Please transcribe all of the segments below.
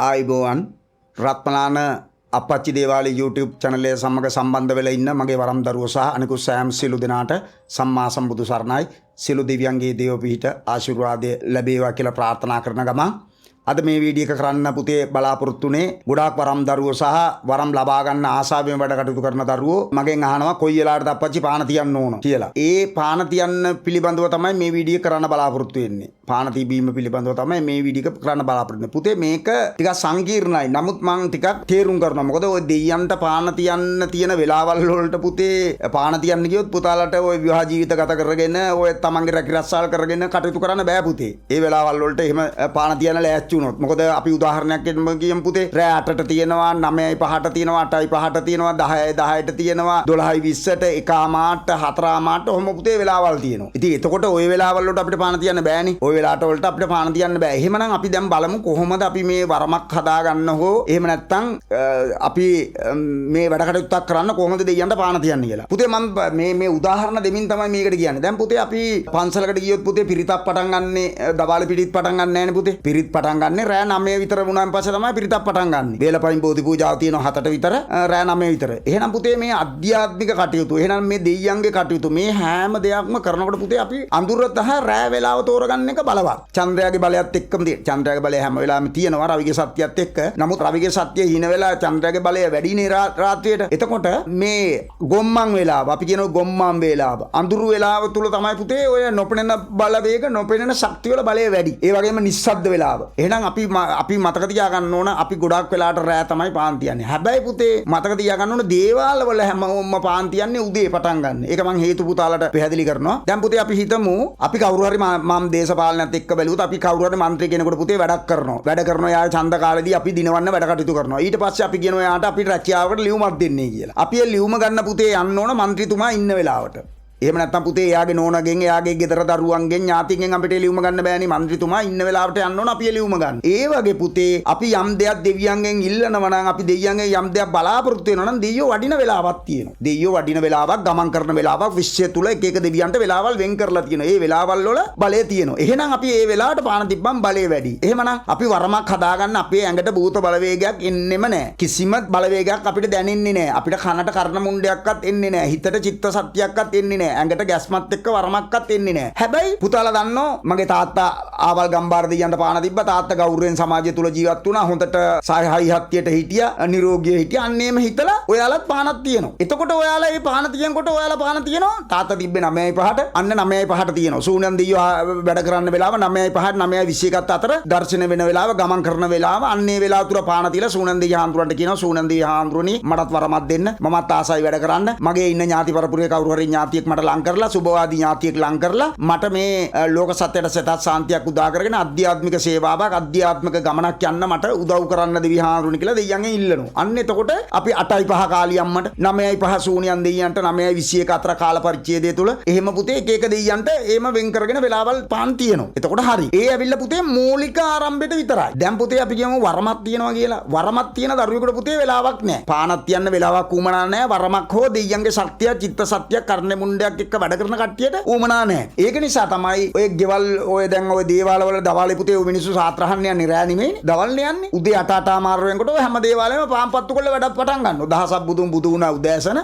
ආයිබෝවන් Ratmalana අපච්චි දේවාලේ YouTube channel එක සමග සම්බන්ධ වෙලා ඉන්න මගේ වරම් දරුවෝ සහ අනිකුත් සෑම සිළු දෙනාට සම්මා සම්බුදු සරණයි සිළු දෙවියන්ගේ දේව පිහිට ආශිර්වාදය ලැබේවා කියලා ප්‍රාර්ථනා කරන ගමන් අද මේ වීඩියෝ එක කරන්න පුතේ බලාපොරොත්තුනේ ගොඩාක් වරම් දරුවෝ සහ වරම් ලබා ගන්න ආසාවෙන් වැඩ කටයුතු කරන දරුවෝ මගෙන් අහනවා කොයි වෙලාවටද අපච්චි පාන තියන්න ඕන කියලා. ඒ පාන තියන්න පිළිබඳව තමයි මේ වීඩියෝ කරන්න බලාපොරොත්තු වෙන්නේ. පාන තිබීම පිළිබඳව තමයි මේ වීඩියෝ එක කරන්න බලාපොරොත්තු වෙන්නේ. පුතේ මේක ටිකක් සංකීර්ණයි. නමුත් මම ටිකක් තේරුම් කරනවා. මොකද ඔය දෙයියන්ට පාන තියන්න තියෙන වෙලාවල් වලට පුතේ පාන තියන්න ගියොත් පුතාලට ඔය විවාහ ජීවිත ගත කරගෙන ඔය තමන්ගේ රැකිරස්සාල් කරගෙන කටයුතු කරන්න බෑ පුතේ. ඒ වෙලාවල් වලට එහෙම පාන තියන්න ලෑස්ති මොකද අපි උදාහරණයක් කියමු පුතේ රෑ 8ට තියෙනවා 9යි 5ට තියෙනවා 8යි 5ට තියෙනවා 10යි 10ට තියෙනවා 12යි 20ට එකමාරට හතරමාරට ඔහොම පුතේ වෙලාවල් තියෙනවා. ඉතින් එතකොට ওই වෙලාවල් වලට අපිට පාන තියන්න බෑනේ. ওই වෙලාවට වලට අපිට පාන තියන්න බෑ. එහෙමනම් අපි දැන් බලමු කොහොමද අපි මේ වරමක් හදා ගන්න හෝ එහෙම නැත්නම් අපි මේ වැඩ කටයුත්තක් කරන්න කොහොමද දෙයියන්ට පාන තියන්න කියලා. පුතේ මම මේ උදාහරණ දෙමින් තමයි මේකට කියන්නේ. දැන් පුතේ අපි පන්සලකට ගියොත් පුතේ පිරිතක් පටන් ගන්නෙ දවාලේ පිරිත් පටන් ගන්න නැහැ නේ පුතේ. පිරිත් පටන් ගන්නෙ රෑ 9 විතර වුණාන් පස්සේ තමයි පිරිතක් පටන් ගන්න. වේලපයින් බෝධි පූජාව තියෙනවා 7ට විතර රෑ 9 විතර. එහෙනම් පුතේ මේ අධ්‍යාත්මික කටයුතු එහෙනම් මේ දෙයියන්ගේ කටයුතු මේ හැම දෙයක්ම කරනකොට පුතේ අපි අඳුර තහ රෑ වේලාව තෝරගන්න එක බලවත්. චන්ද්‍රයාගේ බලයත් එක්කම තියෙන. චන්ද්‍රයාගේ බලය හැම වෙලාවෙම තියෙනවා රවිගේ සත්‍යයත් එක්ක. නමුත් රවිගේ සත්‍යය හින වෙලා චන්ද්‍රයාගේ බලය වැඩිනේ රාත්‍රියට. එතකොට මේ ගොම්මන් වේලාව අපි කියනවා ගොම්මන් වේලාව. අඳුරු වේලාව තුල තමයි පුතේ ඔය නොපෙනෙන බලවේග නොපෙනෙන ශක්තිය වල බලය වැඩි. ඒ වගේම නිස්සද්ද වේලාව. එහෙනම් අපි මතක තියාගන්න ඕන අපි ගොඩක් වෙලාට රෑ තමයි පාන් තියන්නේ. හැබැයි පුතේ මතක තියාගන්න ඕන දේවාල වල හැමෝම පාන් තියන්නේ උදේ පටන් ගන්න. ඒක මං හේතු පුතාලට පැහැදිලි කරනවා. දැන් පුතේ අපි හිතමු අපි කවුරු හරි මම දේශපාලනයත් එක්ක බැලුවොත් අපි කවුරු හරි മന്ത്രി කෙනෙකුට පුතේ වැඩක් කරනවා. වැඩ කරනවා යා ඡන්ද කාලේදී අපි දිනවන්න වැඩ කටයුතු කරනවා. ඊට පස්සේ අපි කියනවා යාට අපිට රැකියාවකට ලියුමක් දෙන්නේ කියලා. අපි ඒ ලියුම ගන්න පුතේ යන්න ඕන മന്ത്രിතුමා ඉන්න වෙලාවට. එහෙම නැත්නම් පුතේ එයාගේ නෝනගෙන් එයාගේ ගෙදර දරුවන්ගෙන් ඥාතිගෙන් අපිට ලියුම ගන්න බෑනේ മന്ത്രിතුමා ඉන්න වෙලාවට යන්න ඕන අපි ලියුම ගන්න. ඒ වගේ පුතේ අපි යම් දෙයක් දෙවියන්ගෙන් ඉල්ලනවා නම් අපි දෙවියන්ගෙන් යම් දෙයක් බලාපොරොත්තු වෙනවා නම් දෙවියෝ වඩින වෙලාවක් තියෙනවා. දෙවියෝ වඩින වෙලාවක් ගමන් කරන වෙලාවක් විශ්වය තුල එක එක දෙවියන්ට වෙලාවල් වෙන් කරලා තියෙනවා. ඒ වෙලාවල් වල බලය තියෙනවා. එහෙනම් අපි ඒ වෙලාවට පාන තිබ්බම් බලය වැඩි. එහෙමනම් අපි වරමක් හදාගන්න අපේ ඇඟට භූත බලවේගයක් එන්නෙම නැහැ. කිසිම බලවේගයක් අපිට දැනෙන්නේ නැහැ. අපිට කනට කර්ණ මුණ්ඩයක්වත් එන්නේ නැහැ. හිතට චිත්ත සත්‍යයක්වත් එන්නේ නැහැ. ඇඟට ගැස්මත් එක්ක වරමක්වත් එන්නේ නැහැ. හැබැයි පුතාලා දන්නෝ මගේ තාත්තා ආවල් ගම්බාර දෙයියන්ට පාන තිබ්බා. තාත්තා ගෞරවයෙන් සමාජය තුල ජීවත් වුණා. හොඳට සහයි හත්තියට හිටියා. නිරෝගී හිටියා. අන්නේම හිතලා ඔයාලත් පානක් තියෙනවා. එතකොට ඔයාලා මේ පාන තියනකොට ඔයාලා පාන තියෙනවා. තාත්තා තිබ්බේ 9යි 5ට. අන්න 9යි 5ට තියෙනවා. සූනන් දෙයියෝ වැඩ කරන්න වෙලාව 9යි 5ට 9යි 21ත් අතර දර්ශන වෙන වෙලාව ගමන් කරන වෙලාව අන්නේ වෙලාව තුර පාන තියලා සූනන් දෙයිය හාමුදුරන්ට කියනවා සූනන් දෙයිය හාමුදුරනි මටත් වරමක් දෙන්න. මමත් ආසයි වැඩ කරන්න. මගේ ඉන්න ඥාති පරපුරේ කවුරු හරි ඥාතියෙක් මට ලං කරලා සුභවාදී ඥාතියෙක් ලං කරලා මට මේ ලෝක සත්‍යයට සතත් සාන්තියක් උදා කරගෙන අධ්‍යාත්මික සේවාවක් අධ්‍යාත්මික ගමනක් යන්න මට උදව් කරන්න දෙවි හාමුදුරනි කියලා දෙයියන්ගෙන් ඉල්ලනවා. අන්න එතකොට අපි 8යි 5 කාලිය අම්මට 9යි 5 සූනියන් දෙයියන්ට 9යි 21 අතර කාල පරිච්ඡේදය තුල එහෙම පුතේ එක එක දෙයියන්ට එහෙම වෙන් කරගෙන වෙලාවල් පාන් තියෙනවා. එතකොට හරි. ඒ ඇවිල්ලා පුතේ මූලික ආරම්භයට විතරයි. දැන් පුතේ අපි කියමු වරමක් තියනවා කියලා. වරමක් තියන දරුවෙකුට පුතේ වෙලාවක් නැහැ. පානක් තියන්න වෙලාවක් උමනා නැහැ. වරමක් හෝ දෙයියන්ගේ ශක්තිය චිත්ත සත්‍ය කර්ණ මුණ්ඩයක් එක්ක වැඩ කරන කට්ටියට උමනා නැහැ. ඒක නිසා තමයි ඔය ගෙවල් ඔය දැන් ඔය දේවාල වල දවාලේ පුතේ ඔය මිනිස්සු සාත්‍රහන්න යන්නේ රෑ නෙමෙයිනේ. දවල්නේ යන්නේ. උදේ 8 මාර වෙනකොට ඔය හැම දේවාලෙම පාන් පත්තු කරලා වැඩක් පටන් ගන්නවා. දහසක් බුදුන් බුදු වුණා උදෑසන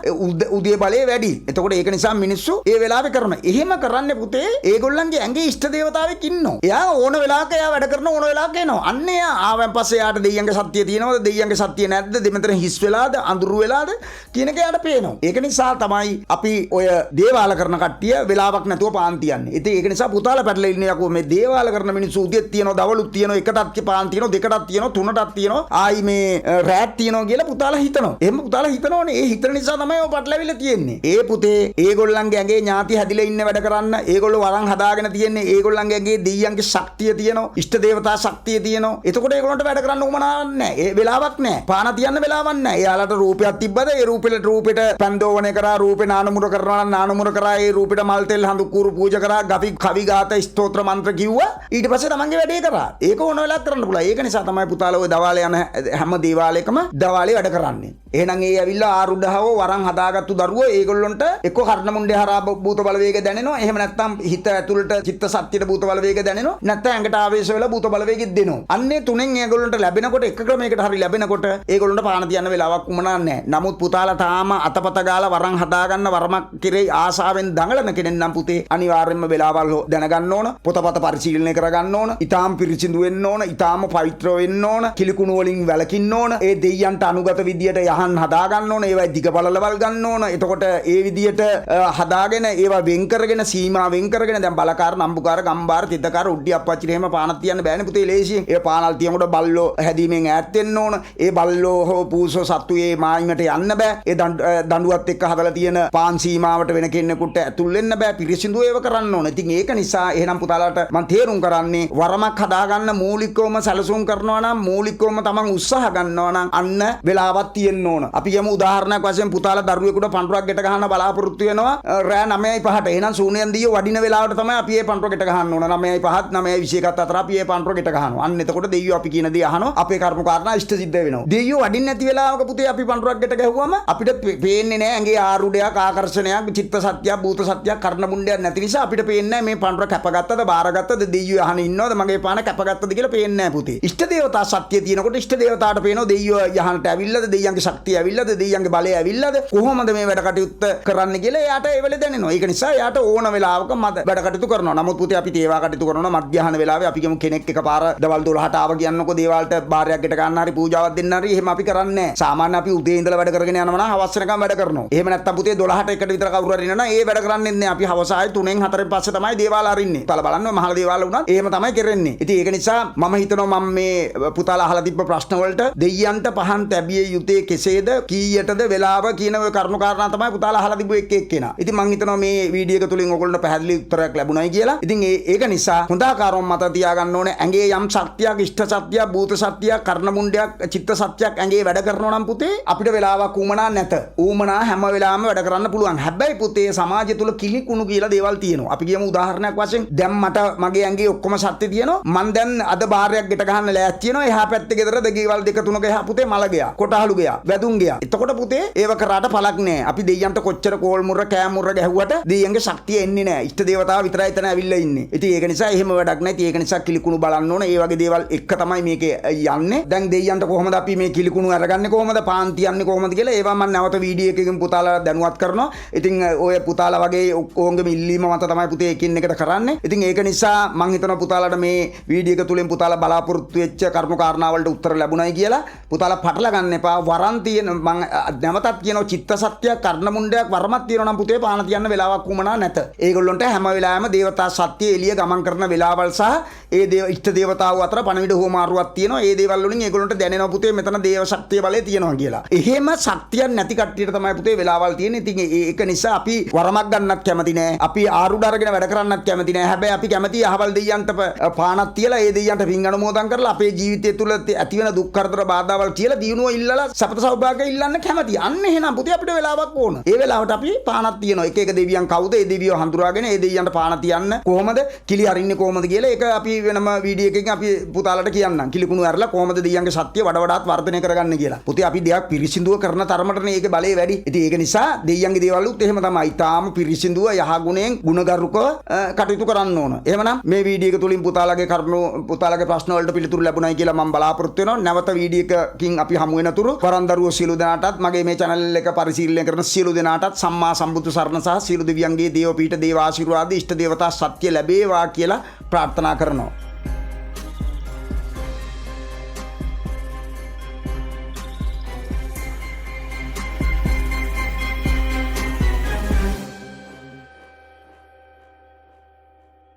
උදේ බලේ වැඩි. එතකොට ඒක නිසා මිනිස්සු ඒ වෙලාවේ කරනවා. එහෙම කරන්නේ පුතේ ඒගොල්ලන්ගේ ඇඟේ ඉෂ්ට දේවතාවෙක් ඉන්නවා. එයා ඕන වෙලාවක එයා වැඩ කරන ඕන වෙලාවක එනවා. අන්න එයා ආවන් පස්සේ එයාට දෙයියන්ගේ සත්‍යය තියෙනවද දෙයියන්ගේ සත්‍යය නැද්ද දෙමෙතන හිස් වෙලාද අඳුරු වෙලාද කියන එක එයාට පේනවා. ඒක නිසා තමයි අපි ඔය දේවාල කරන කට්ටිය වෙලාවක් නැතුව පාන් තියන්නේ. ඉතින් ඒක නිසා පුතාලා පැටලෙන්නේ යකෝ මේ දේවාල කරන මිනිස්සු උදේත් තියනවා දවලුත් තියනවා එකටත් පාන් තියනවා දෙකටත් තියනවා තුනටත් තියනවා ආයි මේ රෑත් තියනවා කියලා පුතාලා හිතනවා. එහෙම පුතාලා හිතනෝනේ. ඒ හිතන නිසා තමයි ඔය පැටලවිලා තියෙන්නේ. ඒ පුතේ ඒගොල්ලන්ගේ ඇඟේ ඥාති හැදිලා ඉන්න වැඩ කරන්න ඒගොල්ලෝ වරන් හදාගෙන තියෙන්නේ ඒගොල්ලන්ගේ ඇඟේ දෙයියන්ගේ ශක්තිය තියෙනවා ඉෂ්ට දේවතා ශක්තිය තියෙනවා. එතකොට ඒගොල්ලන්ට වැඩ කරන්න උවමනාවක් නැහැ. ඒ වෙලාවක් නැහැ. පාන තියන්න වෙලාවක් නැහැ. එයාලට රූපයක් තිබ්බද ඒ රූපෙට පැන්දෝවනේ කරා රූපේ නානමුර කරනවා නම් නානමුර සැමර කරා ඒ රූපෙට මල් තෙල් හඳු කුරු පූජා කරා ගපි කවි ගාත ස්තෝත්‍ර මන්ත්‍ර කිව්වා ඊට පස්සේ තමන්ගේ වැඩේ කරා ඒක ඕන වෙලාවක් කරන්න පුළුවන් ඒක නිසා තමයි පුතාලා ඔය දවාලේ යන හැම දේවාලයකම දවාලේ වැඩ කරන්නේ එහෙනම් ඒ ඇවිල්ලා ආරුඩහව වරන් හදාගත්තු දරුවෝ ඒගොල්ලොන්ට එක්ක කර්ණ මුණ්ඩේ හරහා භූත බලවේග දැනෙනවා එහෙම නැත්නම් හිත ඇතුළට චිත්ත සත්‍යයට භූත බලවේග දැනෙනවා නැත්නම් ඇඟට ආවේශ වෙලා භූත බලවේගෙත් දෙනවා අන්නේ තුනෙන් ඒගොල්ලොන්ට ලැබෙනකොට එක ක්‍රමයකට හරි ලැබෙනකොට ඒගොල්ලොන්ට පාන තියන්න වෙලාවක් උමනා නැහැ නමුත් පුතාලා තාම අතපත ගාලා වරන් හදාගන්න වරමක් කෙරෙහි ආසාවෙන් දඟලන කෙනෙක් නම් පුතේ අනිවාර්යයෙන්ම වෙලාවල් දැනගන්න ඕන පොතපත පරිශීලනය කරගන්න ඕන ඊටාම් පිරිසිදු වෙන්න ඕන ඊටාම පවිත්‍ර වෙන්න ඕන කිලිකුණු වලින් වැළකින්න ඕන ඒ දෙයයන්ට අනුගත විදියට යහන් හදාගන්න ඕන ඒවයි දිග බලලවල් ගන්න ඕන එතකොට ඒ විදියට හදාගෙන ඒවා වෙන් කරගෙන සීමා වෙන් කරගෙන දැන් බලකාර නම්බුකාර ගම්බාර තිද්දකාර උඩ්ඩි අප්පච්චි එහෙම පානක් තියන්න බෑනේ පුතේ ලේසියෙන් ඒ පානල් තියනකොට බල්ලෝ හැදීමෙන් ඈත් වෙන්න ඕන ඒ බල්ලෝ හෝ පූසෝ සත්තු ඒ මායිමට යන්න බෑ ඒ දඬුවත් එක්ක හදලා තියෙන පාන් සීමාවට වෙන කෙනෙකුට ඇතුල් වෙන්න බෑ පිරිසිදු ඒව කරන්න ඕන ඉතින් ඒක නිසා එහෙනම් පුතාලාට මම තේරුම් කරන්නේ වරමක් හදාගන්න මූලිකවම සැලසුම් කරනවා නම් මූලිකවම තමන් උත්සාහ ගන්නවා නම් අන්න වෙලාවක් තියෙන්න ඕන අපි යමු උදාහරණයක් වශයෙන් පුතාලා දරුවෙකුට පඳුරක් ගෙට ගහන්න බලාපොරොත්තු වෙනවා රෑ 9:05ට එහෙනම් සූනියන් දිය වඩින වෙලාවට තමයි අපි මේ පඳුර ගෙට ගහන්න ඕන 9:05 9:21 අතර අපි මේ පඳුර ගෙට ගහනවා අන්න එතකොට දෙයියෝ අපි කියන දේ අහනවා අපේ කර්ම කාරණා ඉෂ්ට සිද්ධ වෙනවා දෙයියෝ වඩින්න නැති වෙලාවක පුතේ අපි පඳුරක් ගෙට ගැහුවම අපිට පේන්නේ නැහැ ඇඟේ ආරුඩයක් ආකර්ෂණයක් චිත්ත සත්‍යයක් භූත සත්‍යයක් කර්ණ මුණ්ඩයක් නැති නිසා අපිට පේන්නේ නැහැ මේ පඳුර කැපගත්තද බාරගත්තද දෙයියෝ අහන ඉන්නවද මගේ පාන කැපගත්තද කියලා පේන්නේ නැහැ පුතේ ඉෂ්ට දේවතා සත්‍ය තියෙනකොට ඉෂ්ට දේවතාවට පේනවා දෙයියෝ යහනට ඇවිල්ලාද දෙයියන්ගේ ශක්තිය ඇවිල්ලාද දෙයියන්ගේ බලය ඇවිල්ලාද කොහොමද මේ වැඩ කටයුත්ත කරන්න කියලා එයාට ඒ වෙලේ දැනෙනවා ඒක නිසා එයාට ඕන වෙලාවක වැඩ කටයුතු කරනවා නමුත් පුතේ අපි තේවා කටයුතු කරනවා මධ්‍යහන වෙලාවේ අපි ගමු කෙනෙක් එකපාර දවල් 12ට ආව කියන්නකො දේවාලට බාරයක් ගෙට ගන්න හරි පූජාවක් දෙන්න හරි එහෙම අපි කරන්නේ නැහැ සාමාන්‍ය අපි උදේ ඉඳලා වැඩ කරගෙන යනවා නම් හවස් වෙනකම් වැඩ කරනවා එහෙම නැත්නම් පුතේ 12ට එකට විතර කවුරු හරි ඉන්නවා නම් ඒ වැඩ කරන්නේ නැහැ අපි හවස ආයේ 3න් 4න් පස්සේ තමයි දේවාල අරින්නේ තල බලන්න මහල දේවාල වුණත් එහෙම තමයි කරන්නේ ඉතින් ඒක නිසා මම හිතනවා මම මේ පුතාලා අහලා තිබ්බ ප්‍රශ්න වලට දෙයියන්ට පහන් තැබිය යුත්තේ කෙසේද කීයටද වෙලාව කියන ඔය කරුණු කාරණා තමයි පුතාලා අහලා තිබ්බ එක එක්කෙනා. ඉතින් මම හිතනවා මේ වීඩියෝ එක තුලින් ඔයගොල්ලන්ට පැහැදිලි උත්තරයක් ලැබුණයි කියලා. ඉතින් ඒක නිසා හොඳ ආකාරව මත තියාගන්න ඕනේ ඇඟේ යම් සත්‍යයක් ඉෂ්ට සත්‍යයක් භූත සත්‍යයක් කර්ණ මුණ්ඩයක් චිත්ත සත්‍යයක් ඇඟේ වැඩ කරනවා නම් පුතේ අපිට වෙලාවක් ඌමනා නැත. ඌමනා හැම වෙලාවෙම වැඩ කරන්න පුළුවන්. හැබැයි පුතේ සමාජය තුල කිලිකුණු කියලා දේවල් තියෙනවා. අපි කියමු උදාහරණයක් වශයෙන් දැන් මට මගේ ඇඟේ ඔක්කොම සත්‍ය තියෙනවා. මම දැන් අද බාරයක් ගෙට ගහන්න ලෑස්ති වෙනවා. එහා පැත්තේ ගෙදර දෙකේවල් දෙක තුනක එහා පුතේ මල ගියා. කොටහලු ගියා. වැදුම් ගියා. එතකොට පුතේ ඒව කරාට පළක් නැහැ. අපි දෙයියන්ට කොච්චර කෝල් මුර්ර කෑ මුර්ර ගැහුවට දෙයියන්ගේ ශක්තිය එන්නේ නැහැ. ඉෂ්ට දේවතාව විතරයි එතන ඇවිල්ලා ඉන්නේ. ඉතින් ඒක නිසා එහෙම වැඩක් නැහැ. ඒක නිසා කිලිකුණු බලන්න ඕන. ඒ වගේ දේවල් එක තමයි මේකේ යන්නේ. දැන් දෙයියන්ට කොහොමද අපි මේ කිලිකුණු අරගන්නේ කොහොමද පාන් තියන්නේ කොහොමද කියලා ඒවා මම නැවත වීඩියෝ එකකින් පුතාලා දැනුවත් කරනවා. ඉතින් ඔය පුතාලා වගේ ඔක්කොංගෙම ඉල්ලීම මත තමයි පුතේ එකින් එකට කරන්නේ. ඉතින් ඒක නිසා මම හිතනවා පුතාලාට මේ වීඩියෝ එක තුලින් පුතාලා බලාපොරොත්තු වෙච්ච කර්ම කාරණා වලට උත්තර ලැබුණයි කියලා. පුතාලා පටල ගන්න එපා. වරන් තියෙන මම නැවතත් කියනවා චිත්ත සත්‍යයක් කර්ණ මුණ්ඩයක් වරමක් තියෙනවා නම් පුතේ පාන තියන්න වෙලාවක් වුමනා නැත. ඒගොල්ලොන්ට හැම වෙලාවෙම දේවතා සත්‍ය එළිය ගමන් කරන වෙලාවල් සහ ඒ ඉෂ්ට දේවතාවෝ අතර පණවිඩ හෝමාරුවක් තියෙනවා. ඒ දේවල් වලින් ඒගොල්ලොන්ට දැනෙනවා පුතේ මෙතන දේව ශක්තිය බලය තියෙනවා කියලා. එහෙම ශක්තියක් නැති කට්ටියට තමයි පුතේ වෙලාවල් තියෙන්නේ. ඉතින් ඒක නිසා අපි වරමක් ගන්නත් කැමති නෑ. අපි ආරුඩ අරගෙන වැඩ කරන්නත් කැමති නෑ. හැබැයි අපි කැමති අහවල් දෙයියන්ට පානක් තියලා ඒ දෙයියන්ට පින් අනුමෝදන් කරලා අපේ ජීවිතය තුළ ඇති වෙන දුක් කරදර බාධාවල් කියලා දිනුව ඉල්ලලා සපත සෞභාග්‍ය ඉල්ලන්න කැමති. අන්න එහෙනම් පුතේ අපිට වෙලාවක් ඕන. ඒ වෙලාවට අපි පානක් තියනවා. එක එක දෙවියන් කවුද? ඒ දෙවියෝ හඳුනාගෙන ඒ දෙයියන්ට පාන තියන්න කොහොමද? කිලි අරින්නේ කොහොමද කියලා ඒක අපි වෙනම වීඩියෝ එකකින් අපි පුතාලට කියන්නම්. කිලිකුණු අරලා කොහොමද දෙයියන්ගේ ශක්තිය වඩාත් වර්ධනය කරගන්න කියලා. පුතේ අපි දෙයක් පිරිසිදුව කරන තරමටනේ ඒකේ බලය වැඩි. ඉතින් ඒක නිසා දෙයියන්ගේ දේවල් උත් එහෙම තමයි. ඊටාම පිරිසිදුව යහගුණයෙන් ගුණගරුකව කටයුතු කරන්න ඕන. එහෙමනම් මේ වීඩියෝ එක තුලින් පුතාලගේ කරුණු පුතාලගේ ප්‍රශ්න වලට පිළිතුරු ලැබුණයි කියලා මම බලාපොරොත්තු වෙනවා. නැවත වීඩියෝ එකකින් අපි හමු වෙනතුරු වරන්දරුව සියලු දෙනාටත් මගේ මේ channel එක පරිශීලනය කරන සියලු දෙනාටත් සම්මා සම්බුදු සරණ සහ සියලු දෙවියන්ගේ දේව පීඨ දේව ආශිර්වාද ඉෂ්ට දේවතා සත්‍ය ලැබේවා කියලා ප්‍රාර්ථනා කරනවා.